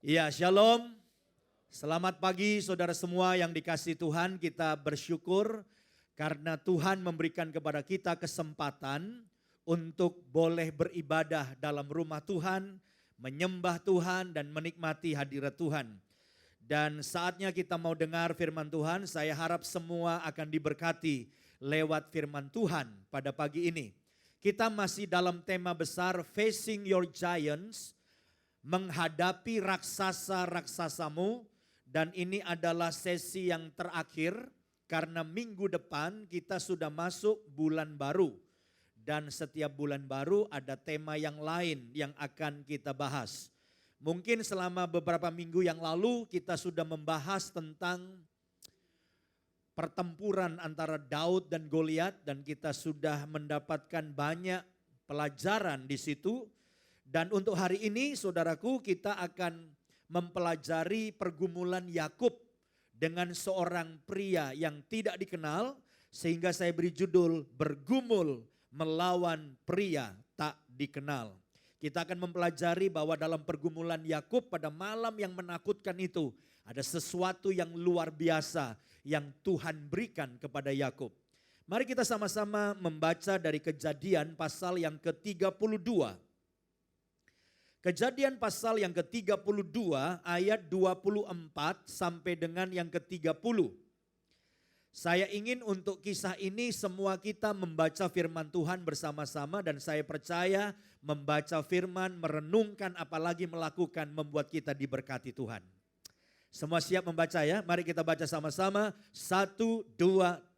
Ya, shalom. Selamat pagi saudara semua yang dikasihi Tuhan. Kita bersyukur karena Tuhan memberikan kepada kita kesempatan untuk boleh beribadah dalam rumah Tuhan, menyembah Tuhan dan menikmati hadirat Tuhan. Dan saatnya kita mau dengar firman Tuhan. Saya harap semua akan diberkati lewat firman Tuhan pada pagi ini. Kita masih dalam tema besar Facing Your Giants, menghadapi raksasa-raksasamu, dan ini adalah sesi yang terakhir karena minggu depan kita sudah masuk bulan baru. Dan setiap bulan baru ada tema yang lain yang akan kita bahas. Mungkin selama beberapa minggu yang lalu kita sudah membahas tentang pertempuran antara Daud dan Goliat dan kita sudah mendapatkan banyak pelajaran di situ. Dan untuk hari ini saudaraku kita akan mempelajari pergumulan Yakub dengan seorang pria yang tidak dikenal. Sehingga saya beri judul bergumul melawan pria tak dikenal. Kita akan mempelajari bahwa dalam pergumulan Yakub pada malam yang menakutkan itu ada sesuatu yang luar biasa yang Tuhan berikan kepada Yakub. Mari kita sama-sama membaca dari Kejadian pasal yang ke-32. Kejadian pasal yang ke-32 ayat 24 sampai dengan yang ke-30. Saya ingin untuk kisah ini semua kita membaca firman Tuhan bersama-sama dan saya percaya membaca firman, merenungkan apalagi melakukan membuat kita diberkati Tuhan. Semua siap membaca ya? Mari kita baca sama-sama. 1, 2,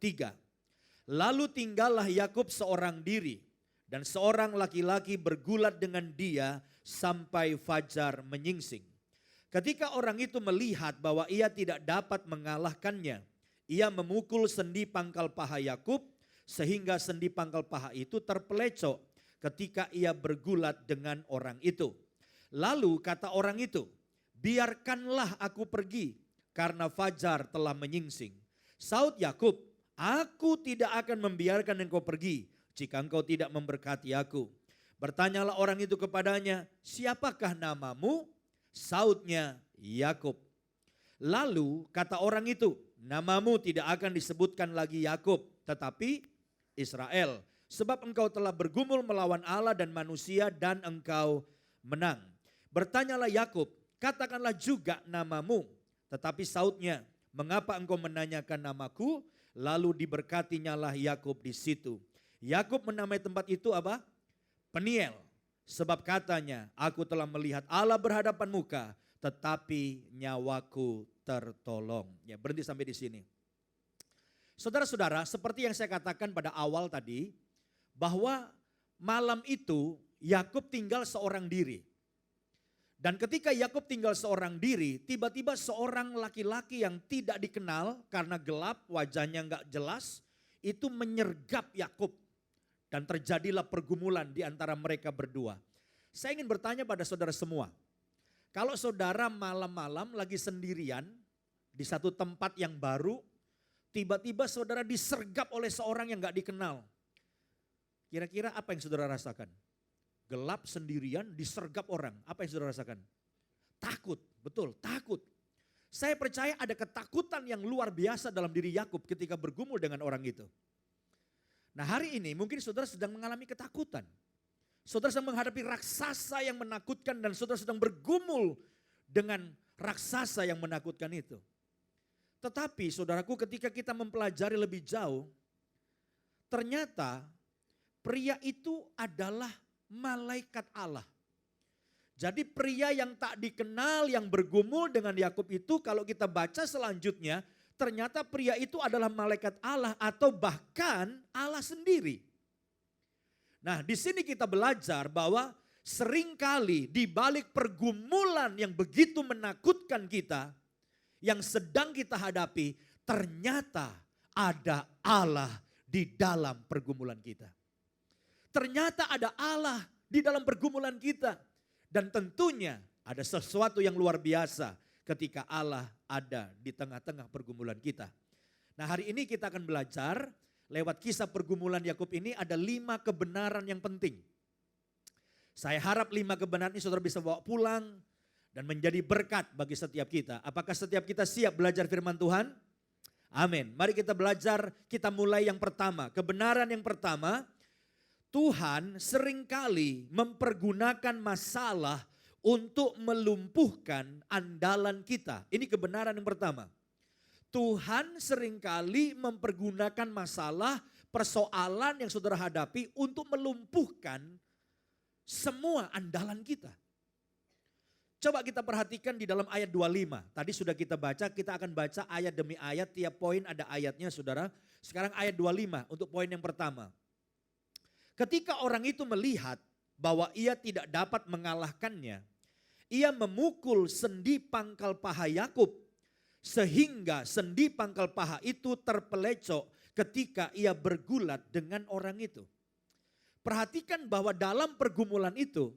3. Lalu tinggallah Yakub seorang diri dan seorang laki-laki bergulat dengan dia sampai fajar menyingsing. Ketika orang itu melihat bahwa ia tidak dapat mengalahkannya, ia memukul sendi pangkal paha Yakub sehingga sendi pangkal paha itu terpelecok ketika ia bergulat dengan orang itu. Lalu kata orang itu, biarkanlah aku pergi karena fajar telah menyingsing. Saud Yakub, aku tidak akan membiarkan engkau pergi jika engkau tidak memberkati aku. Bertanyalah orang itu kepadanya, siapakah namamu? Saudnya, Yakub. Lalu kata orang itu, namamu tidak akan disebutkan lagi Yakub, tetapi Israel. Sebab engkau telah bergumul melawan Allah dan manusia dan engkau menang. Bertanyalah Yakub, katakanlah juga namamu. Tetapi saudnya, mengapa engkau menanyakan namaku? Lalu diberkatinyalah Yakub di situ. Yakub menamai tempat itu apa? Peniel, sebab katanya, aku telah melihat Allah berhadapan muka, tetapi nyawaku tertolong. Ya, berhenti sampai di sini. Saudara-saudara, seperti yang saya katakan pada awal tadi, bahwa malam itu Yakub tinggal seorang diri. Dan ketika Yakub tinggal seorang diri, tiba-tiba seorang laki-laki yang tidak dikenal karena gelap, wajahnya enggak jelas, itu menyergap Yakub. Dan terjadilah pergumulan di antara mereka berdua. Saya ingin bertanya pada saudara semua. Kalau saudara malam-malam lagi sendirian di satu tempat yang baru. Tiba-tiba saudara disergap oleh seorang yang gak dikenal. Kira-kira apa yang saudara rasakan? Gelap sendirian disergap orang. Apa yang saudara rasakan? Takut, betul takut. Saya percaya ada ketakutan yang luar biasa dalam diri Yakub ketika bergumul dengan orang itu. Nah hari ini mungkin saudara sedang mengalami ketakutan. Saudara sedang menghadapi raksasa yang menakutkan dan saudara sedang bergumul dengan raksasa yang menakutkan itu. Tetapi saudaraku ketika kita mempelajari lebih jauh, ternyata pria itu adalah malaikat Allah. Jadi pria yang tak dikenal yang bergumul dengan Yakub itu kalau kita baca selanjutnya, ternyata pria itu adalah malaikat Allah atau bahkan Allah sendiri. Nah, di sini kita belajar bahwa seringkali di balik pergumulan yang begitu menakutkan kita, yang sedang kita hadapi, ternyata ada Allah di dalam pergumulan kita. Ternyata ada Allah di dalam pergumulan kita. Dan tentunya ada sesuatu yang luar biasa ketika Allah ada di tengah-tengah pergumulan kita. Nah hari ini kita akan belajar lewat kisah pergumulan Yakub ini ada 5 kebenaran yang penting. Saya harap 5 kebenaran ini saudara bisa bawa pulang dan menjadi berkat bagi setiap kita. Apakah setiap kita siap belajar firman Tuhan? Amin. Mari kita belajar, kita mulai yang pertama. Kebenaran yang pertama, Tuhan seringkali mempergunakan masalah untuk melumpuhkan andalan kita. Ini kebenaran yang pertama. Tuhan seringkali mempergunakan masalah, persoalan yang saudara hadapi untuk melumpuhkan semua andalan kita. Coba kita perhatikan di dalam ayat 25. Tadi sudah kita baca, kita akan baca ayat demi ayat, tiap poin ada ayatnya saudara. Sekarang ayat 25 untuk poin yang pertama. Ketika orang itu melihat bahwa ia tidak dapat mengalahkannya, ia memukul sendi pangkal paha Yakub, sehingga sendi pangkal paha itu terpelecok ketika ia bergulat dengan orang itu. Perhatikan bahwa dalam pergumulan itu,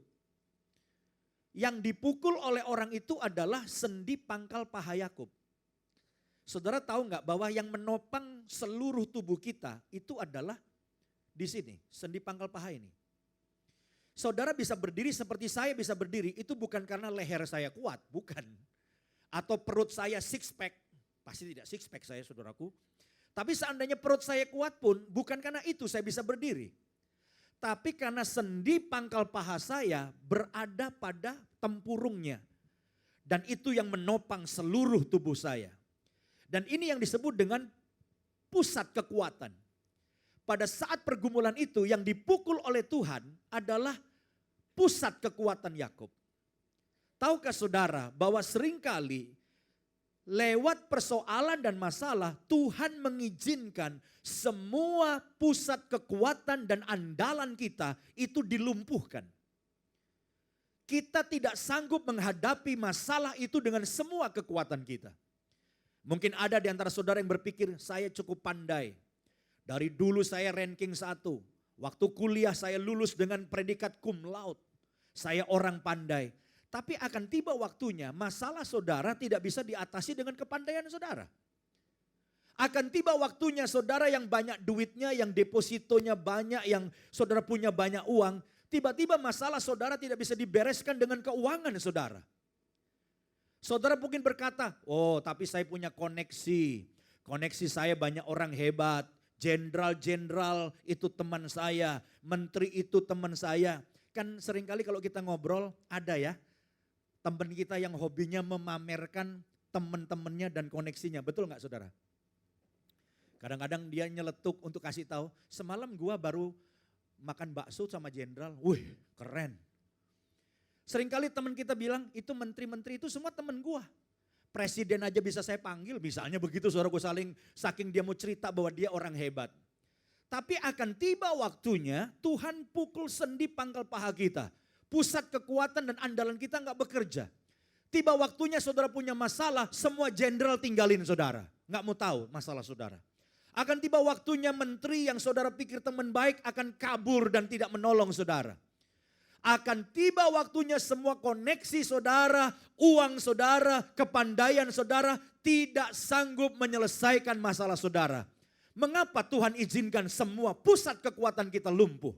yang dipukul oleh orang itu adalah sendi pangkal paha Yakub. Saudara tahu nggak bahwa yang menopang seluruh tubuh kita itu adalah di sini, sendi pangkal paha ini. Saudara bisa berdiri seperti saya bisa berdiri, itu bukan karena leher saya kuat, bukan. Atau perut saya six pack, pasti tidak six pack saya saudaraku. Tapi seandainya perut saya kuat pun, bukan karena itu saya bisa berdiri. Tapi karena sendi pangkal paha saya berada pada tempurungnya. Dan itu yang menopang seluruh tubuh saya. Dan ini yang disebut dengan pusat kekuatan. Pada saat pergumulan itu yang dipukul oleh Tuhan adalah pusat kekuatan Yakub. Tahukah saudara bahwa seringkali lewat persoalan dan masalah Tuhan mengizinkan semua pusat kekuatan dan andalan kita itu dilumpuhkan. Kita tidak sanggup menghadapi masalah itu dengan semua kekuatan kita. Mungkin ada di antara saudara yang berpikir saya cukup pandai. Dari dulu saya ranking 1. Waktu kuliah saya lulus dengan predikat cum laude. Saya orang pandai. Tapi akan tiba waktunya masalah saudara tidak bisa diatasi dengan kepandaian saudara. Akan tiba waktunya saudara yang banyak duitnya, yang depositonya banyak, yang saudara punya banyak uang. Tiba-tiba masalah saudara tidak bisa dibereskan dengan keuangan saudara. Saudara mungkin berkata, oh tapi saya punya koneksi. Koneksi saya banyak orang hebat. Jenderal-jenderal itu teman saya. Menteri itu teman saya. Kan seringkali kalau kita ngobrol ada ya. Teman kita yang hobinya memamerkan teman-temannya dan koneksinya. Betul nggak saudara? Kadang-kadang dia nyeletuk untuk kasih tahu, semalam gua baru makan bakso sama jenderal. Wih keren. Seringkali teman kita bilang, itu menteri-menteri itu semua teman gua. Presiden aja bisa saya panggil, misalnya begitu saudara, gua saking dia mau cerita bahwa dia orang hebat. Tapi akan tiba waktunya Tuhan pukul sendi pangkal paha kita. Pusat kekuatan dan andalan kita nggak bekerja. Tiba waktunya saudara punya masalah, semua jenderal tinggalin saudara. Nggak mau tahu masalah saudara. Akan tiba waktunya menteri yang saudara pikir teman baik akan kabur dan tidak menolong saudara. Akan tiba waktunya semua koneksi saudara, uang saudara, kepandaian saudara tidak sanggup menyelesaikan masalah saudara. Mengapa Tuhan izinkan semua pusat kekuatan kita lumpuh?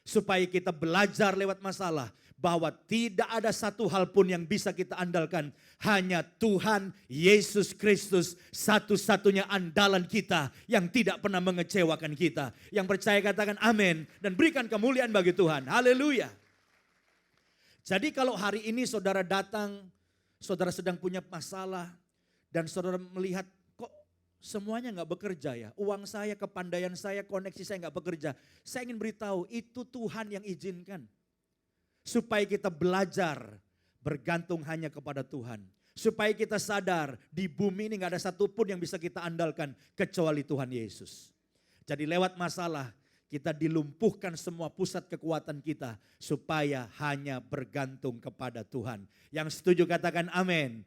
Supaya kita belajar lewat masalah bahwa tidak ada satu hal pun yang bisa kita andalkan. Hanya Tuhan Yesus Kristus satu-satunya andalan kita yang tidak pernah mengecewakan kita. Yang percaya katakan amin dan berikan kemuliaan bagi Tuhan. Haleluya. Jadi kalau hari ini saudara datang, saudara sedang punya masalah dan saudara melihat semuanya nggak bekerja ya. Uang saya, kepandaian saya, koneksi saya nggak bekerja. Saya ingin beritahu itu Tuhan yang izinkan. Supaya kita belajar bergantung hanya kepada Tuhan. Supaya kita sadar di bumi ini nggak ada satupun yang bisa kita andalkan kecuali Tuhan Yesus. Jadi lewat masalah kita dilumpuhkan semua pusat kekuatan kita. Supaya hanya bergantung kepada Tuhan. Yang setuju katakan amin.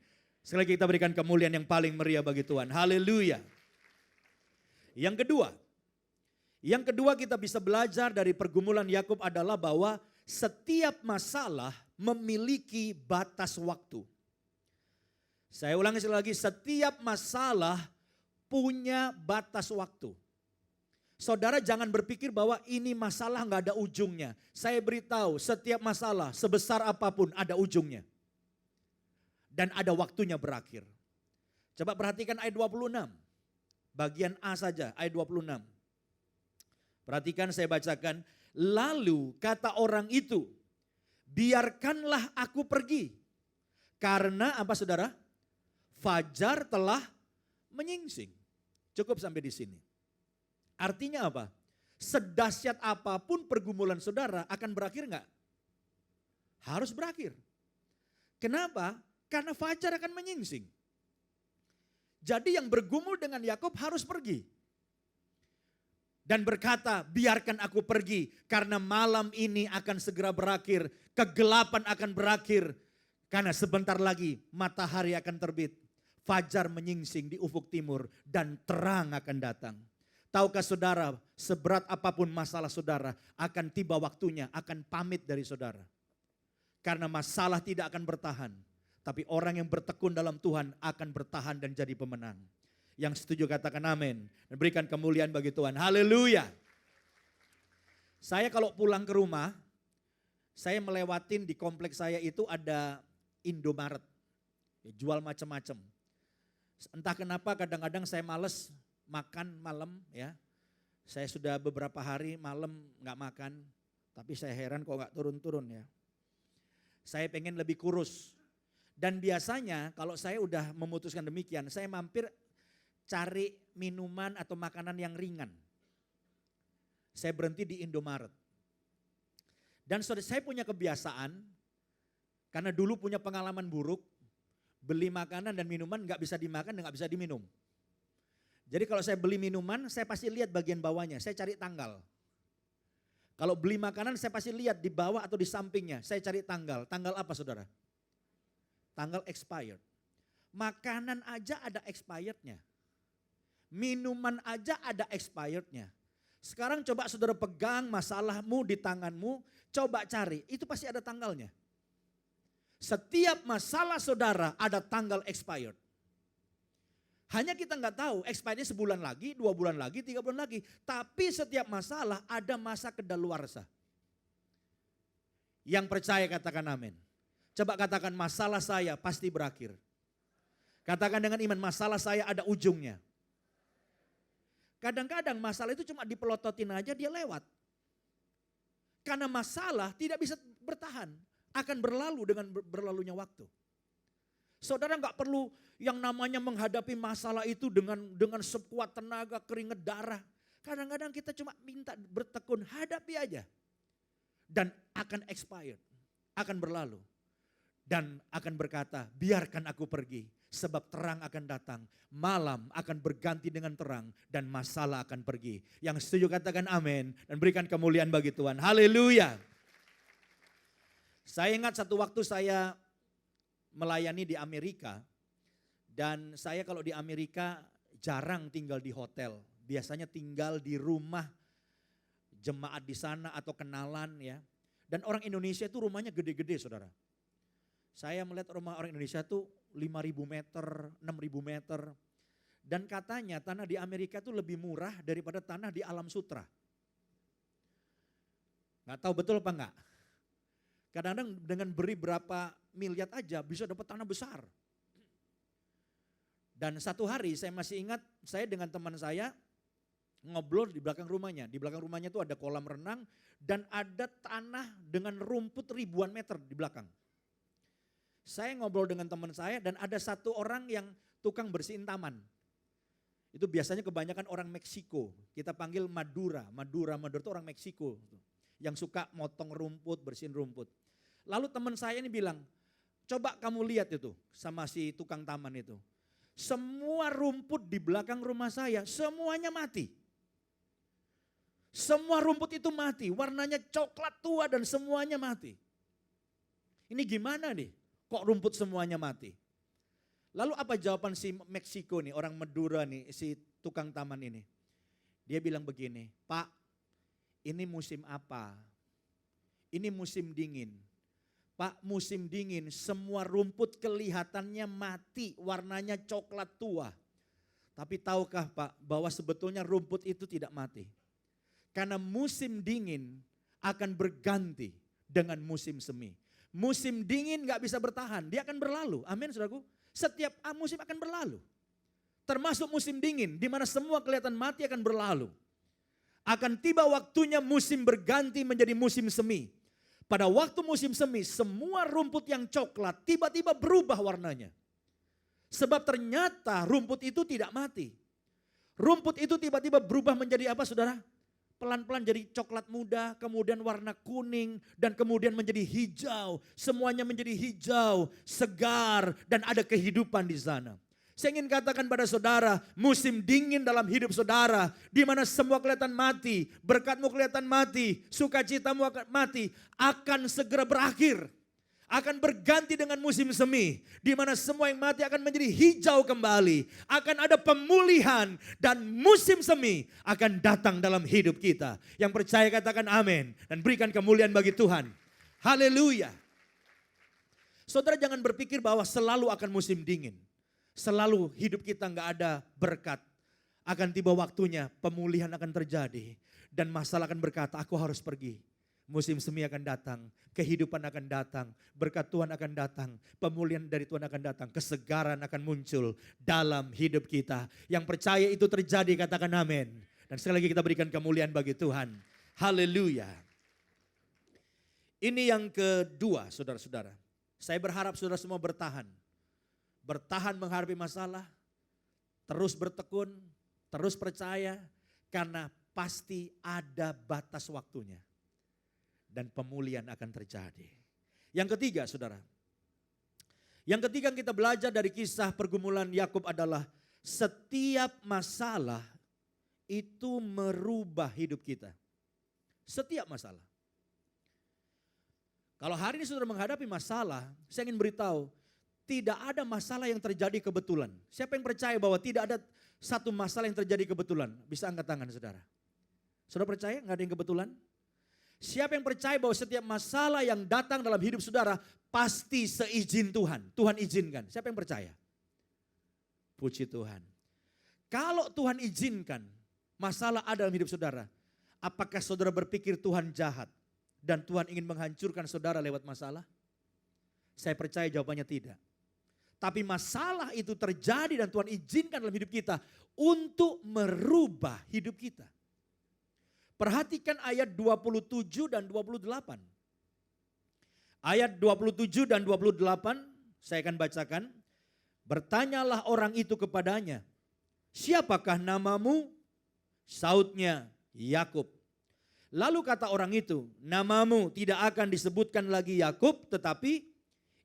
Sekali lagi kita berikan kemuliaan yang paling meriah bagi Tuhan. Haleluya. Yang kedua kita bisa belajar dari pergumulan Yakub adalah bahwa setiap masalah memiliki batas waktu. Saya ulangi sekali lagi, setiap masalah punya batas waktu. Saudara jangan berpikir bahwa ini masalah nggak ada ujungnya. Saya beritahu setiap masalah sebesar apapun ada ujungnya. dan ada waktunya berakhir. Coba perhatikan ayat 26. Bagian A saja, ayat 26. Perhatikan saya bacakan. Lalu kata orang itu, biarkanlah aku pergi. Karena apa saudara? Fajar telah menyingsing. Cukup sampai di sini. Artinya apa? Sedahsyat apapun pergumulan saudara akan berakhir enggak? Harus berakhir. Kenapa? Karena fajar akan menyingsing. Jadi yang bergumul dengan Yakub harus pergi. Dan berkata, biarkan aku pergi karena malam ini akan segera berakhir. Kegelapan akan berakhir. Karena sebentar lagi matahari akan terbit. Fajar menyingsing di ufuk timur dan terang akan datang. Tahukah saudara, seberat apapun masalah saudara, akan tiba waktunya, akan pamit dari saudara. Karena masalah tidak akan bertahan. Tapi orang yang bertekun dalam Tuhan akan bertahan dan jadi pemenang. Yang setuju katakan amin. Dan berikan kemuliaan bagi Tuhan. Haleluya. Saya kalau pulang ke rumah, saya melewatin di kompleks saya itu ada Indomaret. Ya, jual macam-macam. Entah kenapa kadang-kadang saya males makan malam ya. Saya sudah beberapa hari malam gak makan. Tapi saya heran kok gak turun-turun ya. Saya pengen lebih kurus. Dan biasanya kalau saya udah memutuskan demikian, saya mampir cari minuman atau makanan yang ringan. Saya berhenti di Indomaret. Dan saya punya kebiasaan, karena dulu punya pengalaman buruk, beli makanan dan minuman gak bisa dimakan dan gak bisa diminum. Jadi kalau saya beli minuman, saya pasti lihat bagian bawahnya, saya cari tanggal. Kalau beli makanan saya pasti lihat di bawah atau di sampingnya, saya cari tanggal. Tanggal apa saudara? Tanggal expired. Makanan aja ada expirednya. Minuman aja ada expirednya. Sekarang coba saudara pegang masalahmu di tanganmu, coba cari, itu pasti ada tanggalnya. Setiap masalah saudara ada tanggal expired. Hanya kita nggak tahu expirednya sebulan lagi, 2 bulan lagi, 3 bulan lagi. Tapi setiap masalah ada masa kedaluarsa. Yang percaya katakan amin. Coba katakan masalah saya pasti berakhir. Katakan dengan iman masalah saya ada ujungnya. Kadang-kadang masalah itu cuma dipelototin aja dia lewat. Karena masalah tidak bisa bertahan. Akan berlalu dengan berlalunya waktu. Saudara nggak perlu yang namanya menghadapi masalah itu dengan sekuat tenaga, keringat darah. Kadang-kadang kita cuma minta bertekun, hadapi aja. Dan akan expired, akan berlalu. Dan akan berkata, biarkan aku pergi. Sebab terang akan datang, malam akan berganti dengan terang dan masalah akan pergi. Yang setuju katakan amin dan berikan kemuliaan bagi Tuhan. Haleluya. Saya ingat satu waktu saya melayani di Amerika. Dan saya kalau di Amerika jarang tinggal di hotel. Biasanya tinggal di rumah jemaat di sana atau kenalan ya. Dan orang Indonesia itu rumahnya gede-gede saudara. Saya melihat rumah orang Indonesia itu 5.000 meter, 6.000 meter. Dan katanya tanah di Amerika itu lebih murah daripada tanah di Alam Sutra. Gak tahu betul apa enggak? Kadang-kadang dengan beri berapa miliar aja bisa dapat tanah besar. Dan satu hari saya masih ingat saya dengan teman saya ngobrol di belakang rumahnya. Di belakang rumahnya itu ada kolam renang dan ada tanah dengan rumput ribuan meter di belakang. Saya ngobrol dengan teman saya dan ada satu orang yang tukang bersihin taman. Itu biasanya kebanyakan orang Meksiko. Kita panggil Madura. Madura itu orang Meksiko. Yang suka motong rumput, bersihin rumput. Lalu teman saya ini bilang, coba kamu lihat itu sama si tukang taman itu. Semua rumput di belakang rumah saya semuanya mati. Semua rumput itu mati, warnanya coklat tua dan semuanya mati. Ini gimana nih? Kok rumput semuanya mati? Lalu apa jawaban si Meksiko nih, orang Madura nih, si tukang taman ini? Dia bilang begini, Pak, ini musim apa? Ini musim dingin. Pak, musim dingin semua rumput kelihatannya mati, warnanya coklat tua. Tapi tahukah Pak bahwa sebetulnya rumput itu tidak mati? Karena musim dingin akan berganti dengan musim semi. Musim dingin gak bisa bertahan, dia akan berlalu. Amin saudaraku. Setiap musim akan berlalu. Termasuk musim dingin, di mana semua kelihatan mati akan berlalu. Akan tiba waktunya musim berganti menjadi musim semi. Pada waktu musim semi, semua rumput yang coklat tiba-tiba berubah warnanya. Sebab ternyata rumput itu tidak mati. Rumput itu tiba-tiba berubah menjadi apa saudara? Pelan-pelan jadi coklat muda, kemudian warna kuning, dan kemudian menjadi hijau. Semuanya menjadi hijau, segar, dan ada kehidupan di sana. Saya ingin katakan pada saudara, musim dingin dalam hidup saudara, di mana semua kelihatan mati, berkatmu kelihatan mati, sukacitamu akan mati, akan segera berakhir. Akan berganti dengan musim semi, di mana semua yang mati akan menjadi hijau kembali. Akan ada pemulihan dan musim semi akan datang dalam hidup kita. Yang percaya katakan amin dan berikan kemuliaan bagi Tuhan. Haleluya. Saudara jangan berpikir bahwa selalu akan musim dingin. Selalu hidup kita nggak ada berkat. Akan tiba waktunya pemulihan akan terjadi. Dan masalah akan berkata aku harus pergi. Musim semi akan datang, kehidupan akan datang, berkat Tuhan akan datang, pemulihan dari Tuhan akan datang, kesegaran akan muncul dalam hidup kita. Yang percaya itu terjadi katakan amin. Dan sekali lagi kita berikan kemuliaan bagi Tuhan. Haleluya. Ini yang kedua saudara-saudara. Saya berharap saudara semua bertahan. Bertahan menghadapi masalah, terus bertekun, terus percaya, karena pasti ada batas waktunya. Dan pemulihan akan terjadi. Yang ketiga saudara. Yang ketiga yang kita belajar dari kisah pergumulan Yakub adalah setiap masalah itu merubah hidup kita. Setiap masalah. Kalau hari ini saudara menghadapi masalah, saya ingin beritahu, tidak ada masalah yang terjadi kebetulan. Siapa yang percaya bahwa tidak ada satu masalah yang terjadi kebetulan? Bisa angkat tangan saudara. Saudara percaya nggak ada yang kebetulan? Siapa yang percaya bahwa setiap masalah yang datang dalam hidup saudara pasti seizin Tuhan. Tuhan izinkan. Siapa yang percaya? Puji Tuhan. Kalau Tuhan izinkan masalah ada dalam hidup saudara, apakah saudara berpikir Tuhan jahat dan Tuhan ingin menghancurkan saudara lewat masalah? Saya percaya jawabannya tidak. Tapi masalah itu terjadi dan Tuhan izinkan dalam hidup kita untuk merubah hidup kita. Perhatikan ayat 27 dan 28. Ayat 27 dan 28 saya akan bacakan. Bertanyalah orang itu kepadanya, siapakah namamu? Sautnya, Yakub. Lalu kata orang itu, namamu tidak akan disebutkan lagi Yakub tetapi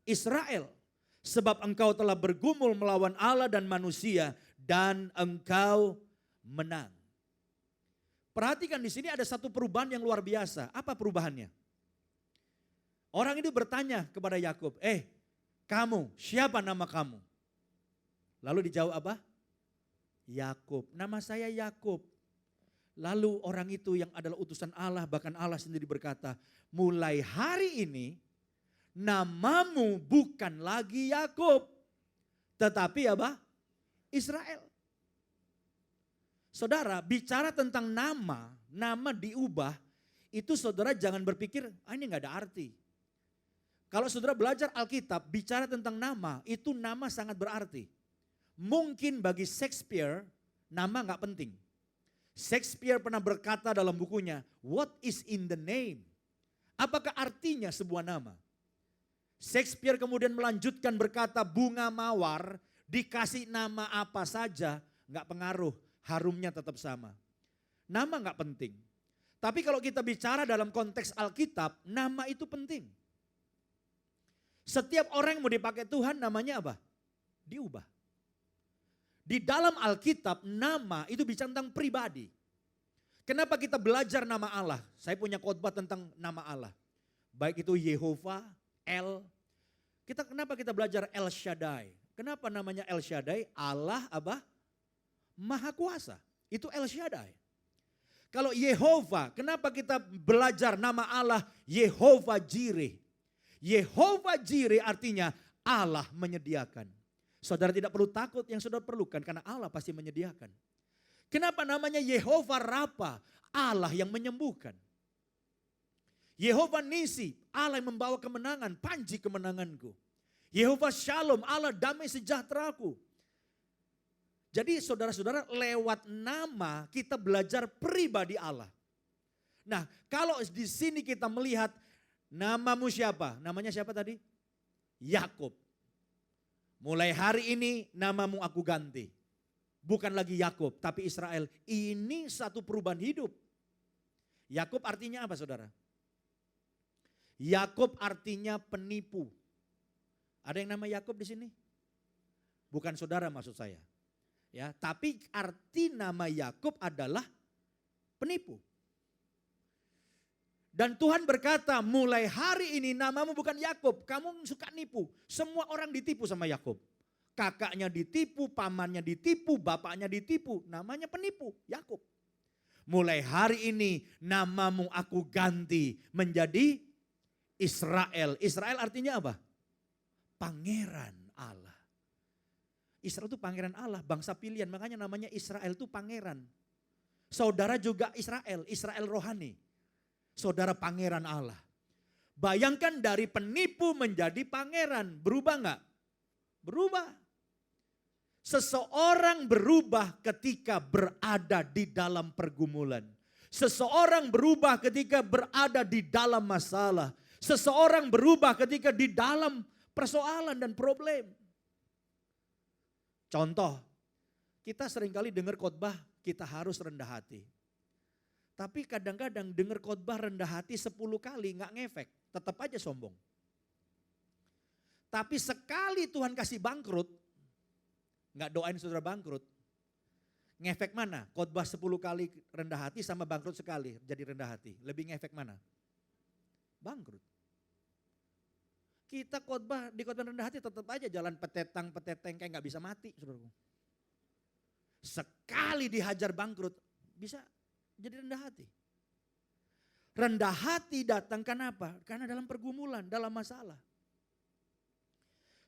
Israel. Sebab engkau telah bergumul melawan Allah dan manusia dan engkau menang. Perhatikan di sini ada satu perubahan yang luar biasa. Apa perubahannya? Orang itu bertanya kepada Yakub, kamu, siapa nama kamu? Lalu dijawab apa? Yakub. Nama saya Yakub. Lalu orang itu yang adalah utusan Allah, bahkan Allah sendiri berkata, mulai hari ini namamu bukan lagi Yakub, tetapi apa? Israel. Saudara, bicara tentang nama diubah, itu saudara jangan berpikir, ini gak ada arti. Kalau saudara belajar Alkitab, bicara tentang nama, itu nama sangat berarti. Mungkin bagi Shakespeare, nama gak penting. Shakespeare pernah berkata dalam bukunya, what is in the name? Apakah artinya sebuah nama? Shakespeare kemudian melanjutkan berkata, bunga mawar dikasih nama apa saja, gak pengaruh. Harumnya tetap sama. Nama gak penting. Tapi kalau kita bicara dalam konteks Alkitab, nama itu penting. Setiap orang yang mau dipakai Tuhan namanya apa? Diubah. Di dalam Alkitab nama itu bicara tentang pribadi. Kenapa kita belajar nama Allah? Saya punya khotbah tentang nama Allah. Baik itu Yehova, Kenapa kita belajar El Shaddai? Kenapa namanya El Shaddai? Allah apa? Maha kuasa, itu El Shaddai. Kalau Yehova, kenapa kita belajar nama Allah Yehova Jireh? Yehova Jireh artinya Allah menyediakan. Saudara tidak perlu takut yang saudara perlukan karena Allah pasti menyediakan. Kenapa namanya Yehova Rafa? Allah yang menyembuhkan. Yehova Nisi, Allah yang membawa kemenangan, panji kemenanganku. Yehova Shalom, Allah damai sejahteraku. Jadi saudara-saudara, lewat nama kita belajar pribadi Allah. Nah, kalau di sini kita melihat namamu siapa? Namanya siapa tadi? Yakub. Mulai hari ini namamu aku ganti. Bukan lagi Yakub, tapi Israel. Ini satu perubahan hidup. Yakub artinya apa, saudara? Yakub artinya penipu. Ada yang nama Yakub di sini? Bukan saudara maksud saya. Ya, tapi arti nama Yakub adalah penipu. Dan Tuhan berkata, mulai hari ini namamu bukan Yakub, kamu suka nipu. Semua orang ditipu sama Yakub. Kakaknya ditipu, pamannya ditipu, bapaknya ditipu, namanya penipu, Yakub. Mulai hari ini namamu aku ganti menjadi Israel. Israel artinya apa? Pangeran Allah. Israel itu pangeran Allah, bangsa pilihan. Makanya namanya Israel itu pangeran. Saudara juga Israel, Israel rohani. Saudara pangeran Allah. Bayangkan dari penipu menjadi pangeran. Berubah enggak? Berubah. Seseorang berubah ketika berada di dalam pergumulan. Seseorang berubah ketika berada di dalam masalah. Seseorang berubah ketika di dalam persoalan dan problem. Contoh, kita seringkali dengar khotbah kita harus rendah hati. Tapi kadang-kadang dengar khotbah rendah hati 10 kali gak ngefek, tetap aja sombong. Tapi sekali Tuhan kasih bangkrut, gak doain saudara bangkrut. Ngefek mana? Khotbah 10 kali rendah hati sama bangkrut sekali jadi rendah hati. Lebih ngefek mana? Bangkrut. Kita khotbah di khotbah rendah hati tetap aja jalan petetang-peteteng kayak gak bisa mati, saudaraku. Sekali dihajar bangkrut bisa jadi rendah hati. Rendah hati datang kenapa? Karena dalam pergumulan, dalam masalah.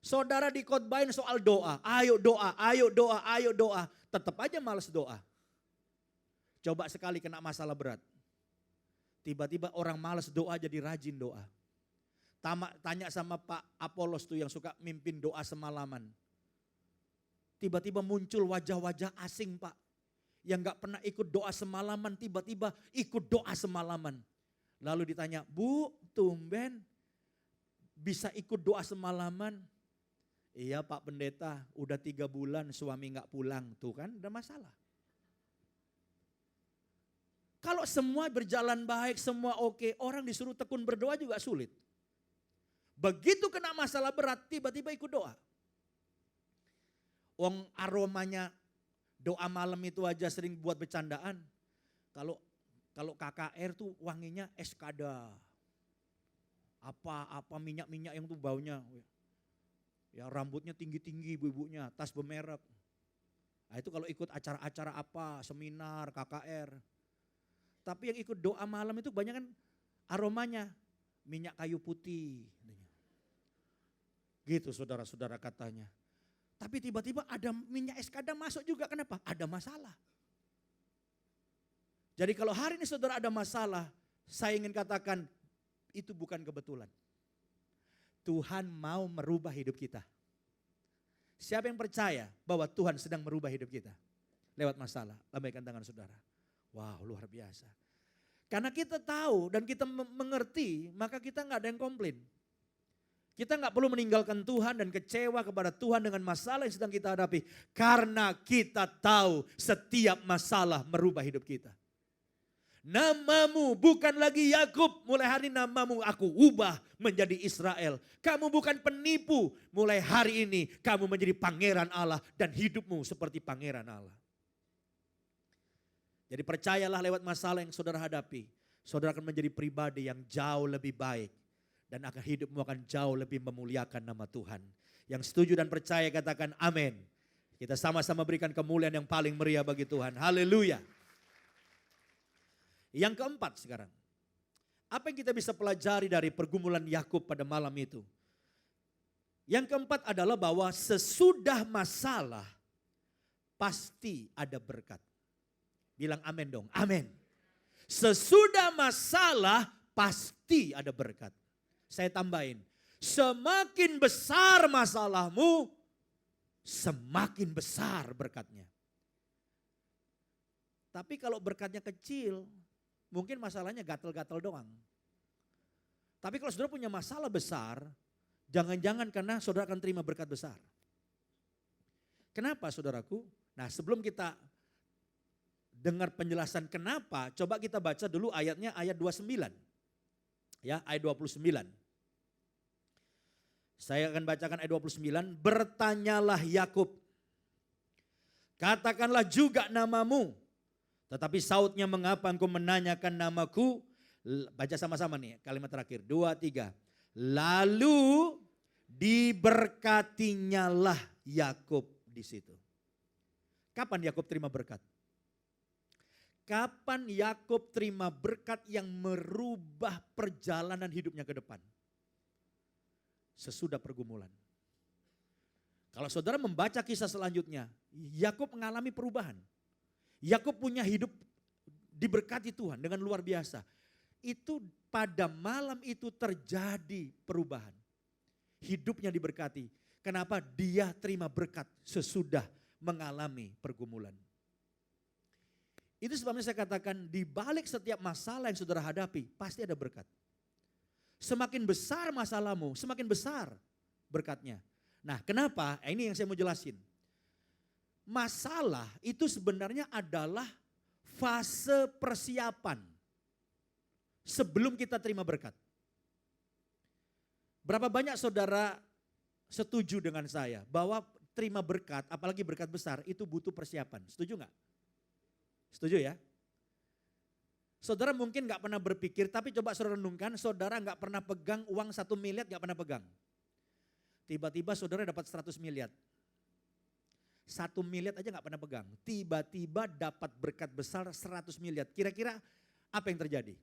Saudara dikhotbahin soal doa, ayo doa, ayo doa, ayo doa. Tetap aja malas doa. Coba sekali kena masalah berat. Tiba-tiba orang malas doa jadi rajin doa. Tanya sama Pak Apolos tuh yang suka mimpin doa semalaman. Tiba-tiba muncul wajah-wajah asing Pak. Yang gak pernah ikut doa semalaman tiba-tiba ikut doa semalaman. Lalu ditanya, Bu tumben bisa ikut doa semalaman. Iya Pak Pendeta udah 3 bulan suami gak pulang. Tuh kan ada masalah. Kalau semua berjalan baik, semua oke, orang disuruh tekun berdoa juga sulit. Begitu kena masalah berat, tiba-tiba ikut doa. Wong aromanya doa malam itu aja sering buat bercandaan. Kalau KKR tuh wanginya eskada. Apa minyak-minyak yang tuh baunya. Ya rambutnya tinggi-tinggi ibu-ibunya, tas bermerek. Nah itu kalau ikut acara-acara apa, seminar, KKR. Tapi yang ikut doa malam itu banyak kan aromanya minyak kayu putih. Gitu saudara-saudara katanya. Tapi tiba-tiba ada minyak eskada masuk juga. Kenapa? Ada masalah. Jadi kalau hari ini saudara ada masalah, saya ingin katakan itu bukan kebetulan. Tuhan mau merubah hidup kita. Siapa yang percaya bahwa Tuhan sedang merubah hidup kita? Lewat masalah, lambaikan tangan saudara. Wow, luar biasa. Karena kita tahu dan kita mengerti, maka kita gak ada yang komplain. Kita gak perlu meninggalkan Tuhan dan kecewa kepada Tuhan dengan masalah yang sedang kita hadapi. Karena kita tahu setiap masalah merubah hidup kita. Namamu bukan lagi Yakub, mulai hari namamu aku ubah menjadi Israel. Kamu bukan penipu, mulai hari ini kamu menjadi pangeran Allah dan hidupmu seperti pangeran Allah. Jadi percayalah lewat masalah yang saudara hadapi, saudara akan menjadi pribadi yang jauh lebih baik. Dan akan hidupmu akan jauh lebih memuliakan nama Tuhan. Yang setuju dan percaya katakan amin. Kita sama-sama berikan kemuliaan yang paling meriah bagi Tuhan. Haleluya. Yang keempat sekarang. Apa yang kita bisa pelajari dari pergumulan Yakub pada malam itu? Yang keempat adalah bahwa sesudah masalah pasti ada berkat. Bilang amin dong, amin. Sesudah masalah pasti ada berkat. Saya tambahin, semakin besar masalahmu, semakin besar berkatnya. Tapi kalau berkatnya kecil, mungkin masalahnya gatal-gatal doang. Tapi kalau saudara punya masalah besar, jangan-jangan karena saudara akan terima berkat besar. Kenapa saudaraku? Nah, sebelum kita dengar penjelasan kenapa, coba kita baca dulu ayatnya, ayat 29. Ya, ayat 29. Saya akan bacakan ayat 29. Bertanyalah Yakub, katakanlah juga namamu. Tetapi sautnya, mengapa engkau menanyakan namaku? Baca sama-sama nih kalimat terakhir. 2, 3. Lalu diberkatinyalah Yakub di situ. Kapan Yakub terima berkat? Kapan Yakub terima berkat yang merubah perjalanan hidupnya ke depan? Sesudah pergumulan. Kalau saudara membaca kisah selanjutnya, Yakub mengalami perubahan. Yakub punya hidup diberkati Tuhan dengan luar biasa. Itu pada malam itu terjadi perubahan. Hidupnya diberkati. Kenapa? Dia terima berkat sesudah mengalami pergumulan. Itu sebabnya saya katakan di balik setiap masalah yang saudara hadapi pasti ada berkat. Semakin besar masalahmu, semakin besar berkatnya. Nah, kenapa? Ini yang saya mau jelasin. Masalah itu sebenarnya adalah fase persiapan sebelum kita terima berkat. Berapa banyak saudara setuju dengan saya bahwa terima berkat, apalagi berkat besar, itu butuh persiapan. Setuju nggak? Setuju ya? Saudara mungkin gak pernah berpikir, tapi coba saudara renungkan, saudara gak pernah pegang uang 1 miliar, gak pernah pegang. Tiba-tiba saudara dapat 100 miliar. 1 miliar aja gak pernah pegang. Tiba-tiba dapat berkat besar 100 miliar. Kira-kira apa yang terjadi?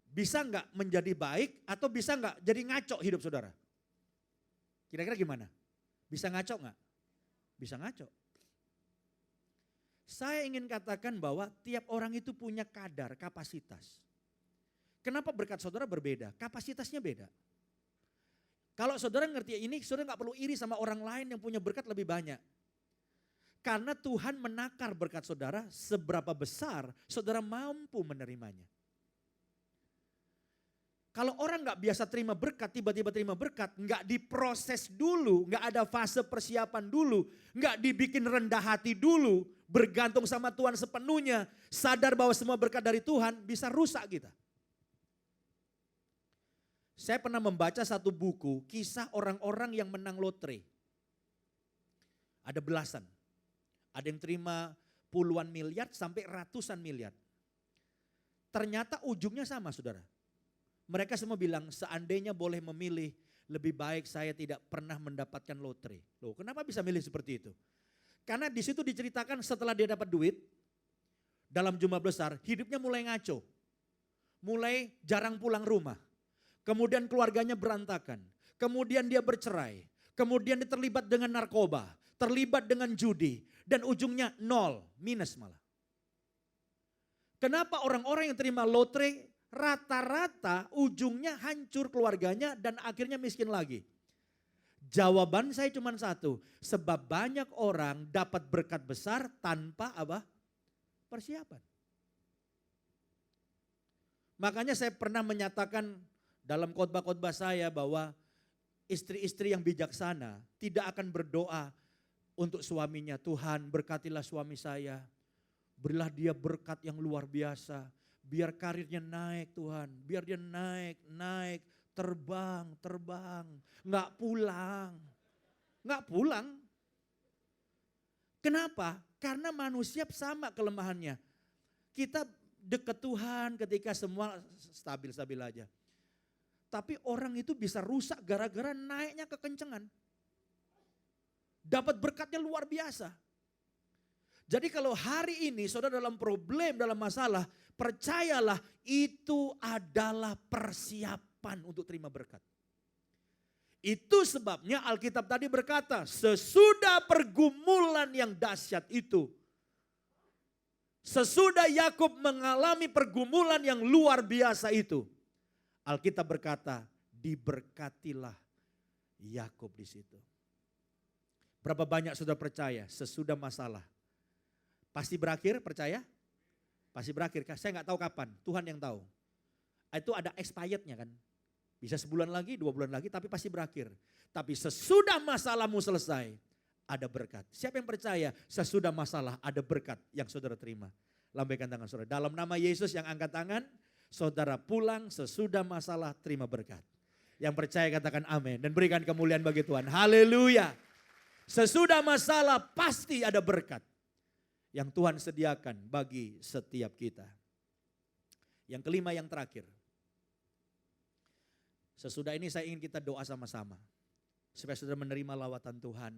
Bisa gak menjadi baik atau bisa gak jadi ngaco hidup saudara? Kira-kira gimana? Bisa ngaco gak? Bisa ngaco. Saya ingin katakan bahwa tiap orang itu punya kadar, kapasitas. Kenapa berkat saudara berbeda? Kapasitasnya beda. Kalau saudara ngerti ini, saudara gak perlu iri sama orang lain yang punya berkat lebih banyak. Karena Tuhan menakar berkat saudara, seberapa besar saudara mampu menerimanya. Kalau orang gak biasa terima berkat, tiba-tiba terima berkat, gak diproses dulu, gak ada fase persiapan dulu, gak dibikin rendah hati dulu, bergantung sama Tuhan sepenuhnya, sadar bahwa semua berkat dari Tuhan, bisa rusak kita. Saya pernah membaca satu buku, kisah orang-orang yang menang lotre. Ada belasan, ada yang terima puluhan miliar sampai ratusan miliar. Ternyata ujungnya sama saudara. Mereka semua bilang seandainya boleh memilih, lebih baik saya tidak pernah mendapatkan lotre. Loh, kenapa bisa milih seperti itu? Karena di situ diceritakan setelah dia dapat duit dalam jumlah besar, hidupnya mulai ngaco. Mulai jarang pulang rumah. Kemudian keluarganya berantakan. Kemudian dia bercerai. Kemudian dia terlibat dengan narkoba, terlibat dengan judi, dan ujungnya nol, minus malah. Kenapa orang-orang yang terima lotre rata-rata ujungnya hancur keluarganya dan akhirnya miskin lagi? Jawaban saya cuma satu, sebab banyak orang dapat berkat besar tanpa apa? Persiapan. Makanya saya pernah menyatakan dalam khotbah-khotbah saya bahwa istri-istri yang bijaksana tidak akan berdoa untuk suaminya, Tuhan berkatilah suami saya, berilah dia berkat yang luar biasa. Biar karirnya naik Tuhan, biar dia naik, terbang, nggak pulang. Kenapa? Karena manusia sama kelemahannya. Kita dekat Tuhan ketika semua stabil-stabil aja. Tapi orang itu bisa rusak gara-gara naiknya kekencengan. Dapat berkatnya luar biasa. Jadi kalau hari ini saudara dalam problem, dalam masalah, percayalah itu adalah persiapan untuk terima berkat. Itu sebabnya Alkitab tadi berkata, sesudah pergumulan yang dahsyat itu, Sesudah Yakub mengalami pergumulan yang luar biasa itu, Alkitab berkata, diberkatilah Yakub di situ. Berapa banyak sudah percaya sesudah masalah pasti berakhir, percaya? Pasti berakhir. Saya nggak tahu kapan, Tuhan yang tahu. Itu ada expirednya kan. Bisa sebulan lagi, 2 bulan lagi, tapi pasti berakhir. Tapi sesudah masalahmu selesai, ada berkat. Siapa yang percaya sesudah masalah ada berkat yang saudara terima? Lambaikan tangan saudara. Dalam nama Yesus yang angkat tangan, saudara pulang sesudah masalah terima berkat. Yang percaya katakan amin dan berikan kemuliaan bagi Tuhan. Haleluya. Sesudah masalah pasti ada berkat yang Tuhan sediakan bagi setiap kita. Yang kelima, yang terakhir. Sesudah ini saya ingin kita doa sama-sama. Supaya saudara menerima lawatan Tuhan,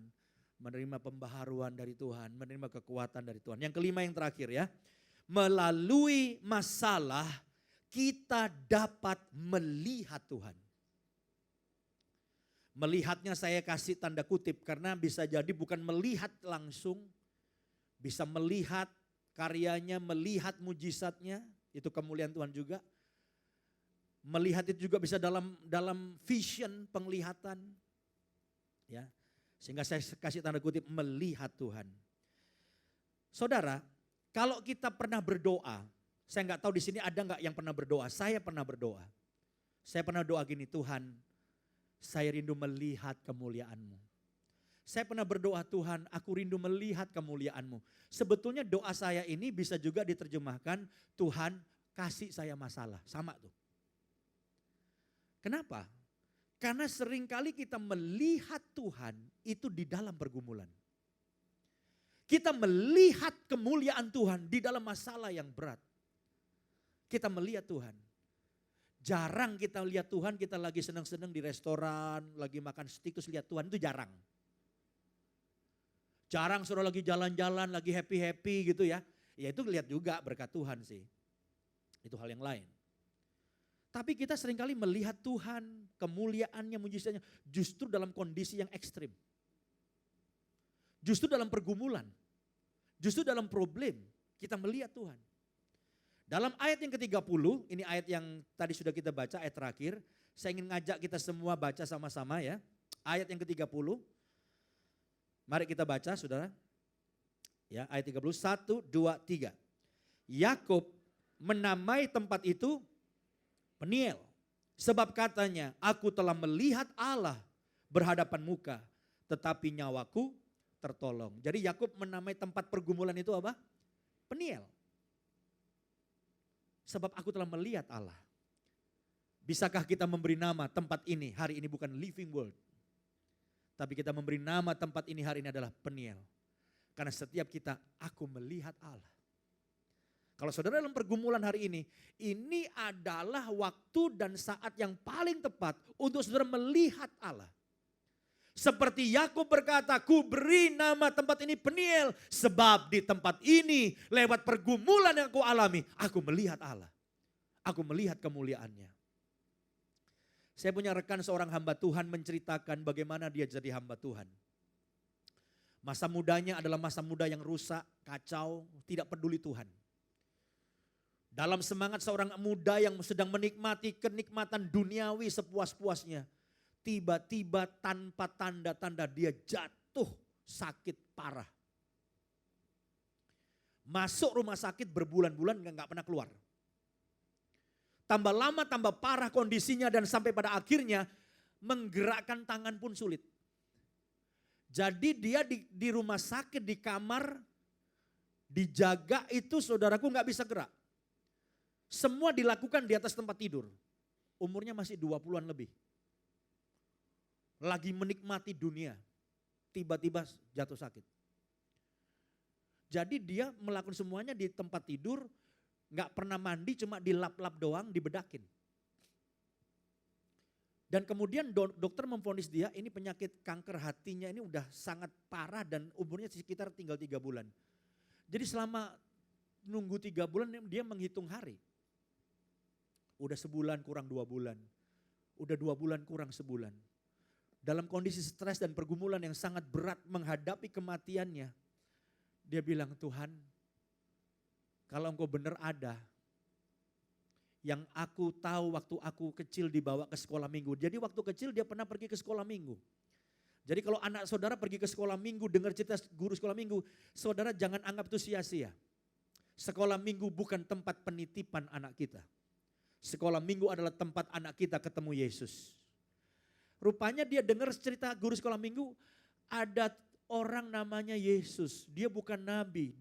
menerima pembaharuan dari Tuhan, menerima kekuatan dari Tuhan. Yang kelima, yang terakhir ya. Melalui masalah kita dapat melihat Tuhan. Melihatnya saya kasih tanda kutip karena bisa jadi bukan melihat langsung. Bisa melihat karyanya, melihat mujizatnya. Itu kemuliaan Tuhan juga. Melihat itu juga bisa dalam vision, penglihatan. Ya, sehingga saya kasih tanda kutip melihat Tuhan. Saudara, kalau kita pernah berdoa, saya nggak tahu di sini ada nggak yang pernah berdoa. Saya pernah berdoa. Saya pernah doa gini, Tuhan, saya rindu melihat kemuliaan-Mu. Saya pernah berdoa, Tuhan, aku rindu melihat kemuliaan-Mu. Sebetulnya doa saya ini bisa juga diterjemahkan, Tuhan kasih saya masalah. Sama tuh. Kenapa? Karena seringkali kita melihat Tuhan itu di dalam pergumulan. Kita melihat kemuliaan Tuhan di dalam masalah yang berat. Kita melihat Tuhan. Jarang kita lihat Tuhan, kita lagi senang-senang di restoran, lagi makan steak terus lihat Tuhan, itu jarang. Jarang saudara lagi jalan-jalan, lagi happy-happy gitu ya. Ya itu lihat juga berkat Tuhan sih. Itu hal yang lain. Tapi kita seringkali melihat Tuhan, kemuliaannya, mujizatnya justru dalam kondisi yang ekstrim. Justru dalam pergumulan, justru dalam problem kita melihat Tuhan. Dalam ayat yang ke-30, ini ayat yang tadi sudah kita baca, ayat terakhir. Saya ingin ngajak kita semua baca sama-sama ya. Ayat yang ke-30. Mari kita baca saudara. Ya, ayat 30, 1, 2, 3. Yakub menamai tempat itu Peniel. Sebab katanya, aku telah melihat Allah berhadapan muka, tetapi nyawaku tertolong. Jadi Yakub menamai tempat pergumulan itu apa? Peniel. Sebab aku telah melihat Allah. Bisakah kita memberi nama tempat ini hari ini bukan living world. Tapi kita memberi nama tempat ini hari ini adalah Peniel. Karena setiap kita, aku melihat Allah. Kalau saudara dalam pergumulan hari ini adalah waktu dan saat yang paling tepat untuk saudara melihat Allah. Seperti Yakub berkata, ku beri nama tempat ini Peniel. Sebab di tempat ini lewat pergumulan yang aku alami, aku melihat Allah. Aku melihat kemuliaannya. Saya punya rekan seorang hamba Tuhan menceritakan bagaimana dia jadi hamba Tuhan. Masa mudanya adalah masa muda yang rusak, kacau, tidak peduli Tuhan. Dalam semangat seorang muda yang sedang menikmati kenikmatan duniawi sepuas-puasnya. Tiba-tiba tanpa tanda-tanda dia jatuh sakit parah. Masuk rumah sakit berbulan-bulan gak pernah keluar. Tambah lama tambah parah kondisinya dan sampai pada akhirnya menggerakkan tangan pun sulit. Jadi dia di rumah sakit di kamar dijaga itu saudaraku gak bisa gerak. Semua dilakukan di atas tempat tidur. Umurnya masih 20-an lebih. Lagi menikmati dunia. Tiba-tiba jatuh sakit. Jadi dia melakukan semuanya di tempat tidur. Gak pernah mandi, cuma dilap-lap doang, dibedakin. Dan kemudian dokter memvonis dia ini penyakit kanker hatinya ini udah sangat parah dan umurnya sekitar tinggal 3 bulan. Jadi selama nunggu 3 bulan dia menghitung hari. Udah sebulan kurang 2 bulan. Udah 2 bulan kurang sebulan. Dalam kondisi stres dan pergumulan yang sangat berat menghadapi kematiannya. Dia bilang, Tuhan Kalau engkau benar ada, yang aku tahu waktu aku kecil dibawa ke sekolah minggu. Jadi waktu kecil dia pernah pergi ke sekolah minggu. Jadi kalau anak saudara pergi ke sekolah minggu, dengar cerita guru sekolah minggu, saudara jangan anggap itu sia-sia. Sekolah minggu bukan tempat penitipan anak kita. Sekolah minggu adalah tempat anak kita ketemu Yesus. Rupanya dia dengar cerita guru sekolah minggu, ada orang namanya Yesus. Dia bukan nabi,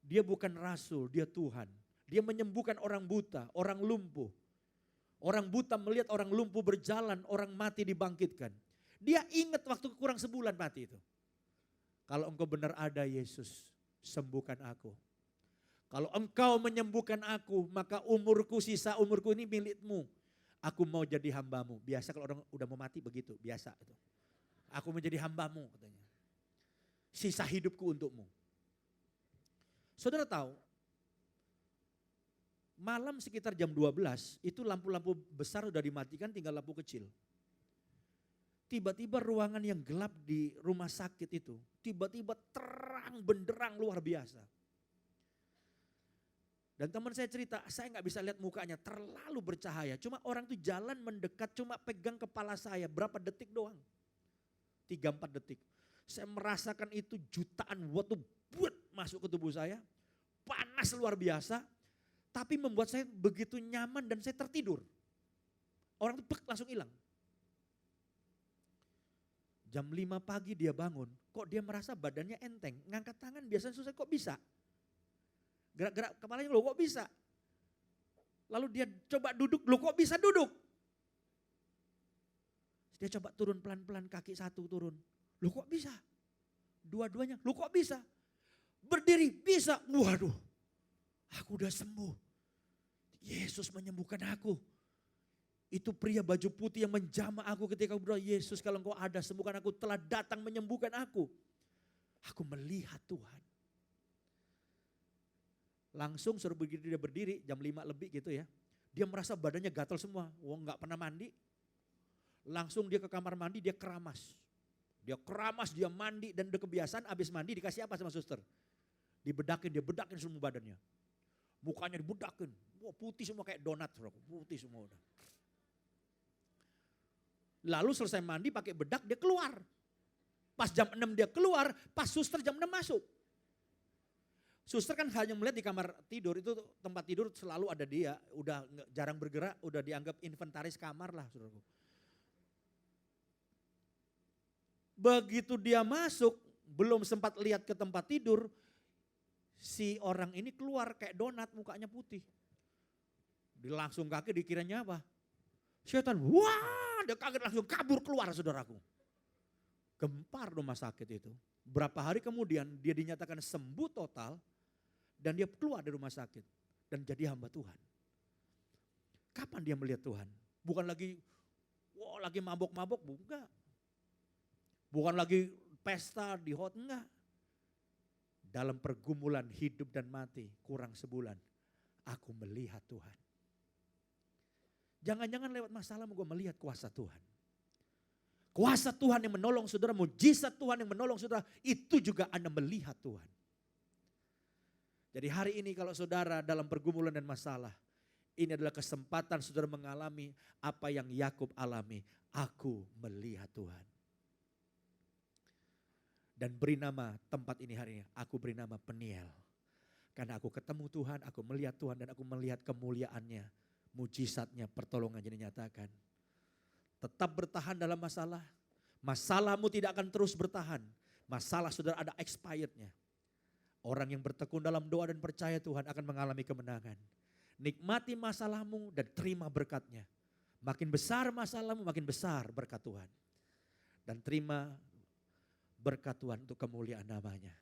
dia bukan rasul, dia Tuhan. Dia menyembuhkan orang buta, orang lumpuh. Orang buta melihat orang lumpuh berjalan, orang mati dibangkitkan. Dia ingat waktu kurang sebulan mati itu. Kalau engkau benar ada Yesus, sembuhkan aku. Kalau engkau menyembuhkan aku, maka sisa umurku ini milikmu. Aku mau jadi hambamu. Biasa kalau orang udah mau mati begitu, biasa itu. Aku menjadi hambamu katanya. Sisa hidupku untukmu. Saudara tahu, malam sekitar jam 12 itu lampu-lampu besar udah dimatikan, tinggal lampu kecil. Tiba-tiba ruangan yang gelap di rumah sakit itu tiba-tiba terang benderang luar biasa. Dan teman saya cerita, saya nggak bisa lihat mukanya, terlalu bercahaya. Cuma orang itu jalan mendekat, cuma pegang kepala saya berapa detik doang. 3-4 detik. Saya merasakan itu jutaan watt tuh buat masuk ke tubuh saya. Panas luar biasa. Tapi membuat saya begitu nyaman dan saya tertidur. Orang itu langsung hilang. Jam 5 pagi dia bangun, kok dia merasa badannya enteng. Ngangkat tangan biasanya susah, kok bisa? Gerak-gerak kepalanya, loh kok bisa? Lalu dia coba duduk, loh kok bisa duduk? Dia coba turun pelan-pelan, kaki satu turun. Loh kok bisa? Dua-duanya, loh kok bisa? Berdiri, bisa. Waduh, aku udah sembuh. Yesus menyembuhkan aku. Itu pria baju putih yang menjamah aku ketika aku berdoa, Yesus kalau engkau ada sembuhkan aku, telah datang menyembuhkan aku. Aku melihat Tuhan. Langsung suruh begitu dia berdiri jam 5 lebih gitu ya. Dia merasa badannya gatal semua, gak pernah mandi. Langsung dia ke kamar mandi, dia keramas. Dia mandi dan udah kebiasaan abis mandi dikasih apa sama suster? Dia bedakin semua badannya. Mukanya dibedakin, wah putih semua kayak donat, putih semua udah. Lalu selesai mandi pakai bedak dia keluar. Pas jam 6 dia keluar, pas suster jam 6 masuk. Suster kan hanya melihat di kamar tidur, itu tempat tidur selalu ada dia. Udah jarang bergerak, udah dianggap inventaris kamar lah. Saudaraku. Begitu dia masuk, belum sempat lihat ke tempat tidur, si orang ini keluar kayak donat, mukanya putih. Dia langsung kaget, dikiranya apa? Setan, wah! Dia kaget langsung kabur keluar saudaraku. Gempar rumah sakit itu. Berapa hari kemudian dia dinyatakan sembuh total dan dia keluar dari rumah sakit dan jadi hamba Tuhan. Kapan dia melihat Tuhan? Bukan lagi lagi mabok-mabok, bukan. Bukan lagi pesta di hotel, enggak. Dalam pergumulan hidup dan mati kurang sebulan, aku melihat Tuhan. Jangan-jangan lewat masalahmu gue melihat kuasa Tuhan. Kuasa Tuhan yang menolong saudara, mujizat Tuhan yang menolong saudara, itu juga Anda melihat Tuhan. Jadi hari ini kalau saudara dalam pergumulan dan masalah, ini adalah kesempatan saudara mengalami apa yang Yakub alami. Aku melihat Tuhan. Dan beri nama tempat ini hari ini, aku beri nama Peniel. Karena aku ketemu Tuhan, aku melihat Tuhan dan aku melihat kemuliaannya. Mujizatnya, pertolongannya dinyatakan. Tetap bertahan dalam masalah. Masalahmu tidak akan terus bertahan. Masalah saudara ada expirednya. Orang yang bertekun dalam doa dan percaya Tuhan akan mengalami kemenangan. Nikmati masalahmu dan terima berkatnya. Makin besar masalahmu, makin besar berkat Tuhan. Dan terima berkat Tuhan untuk kemuliaan namanya.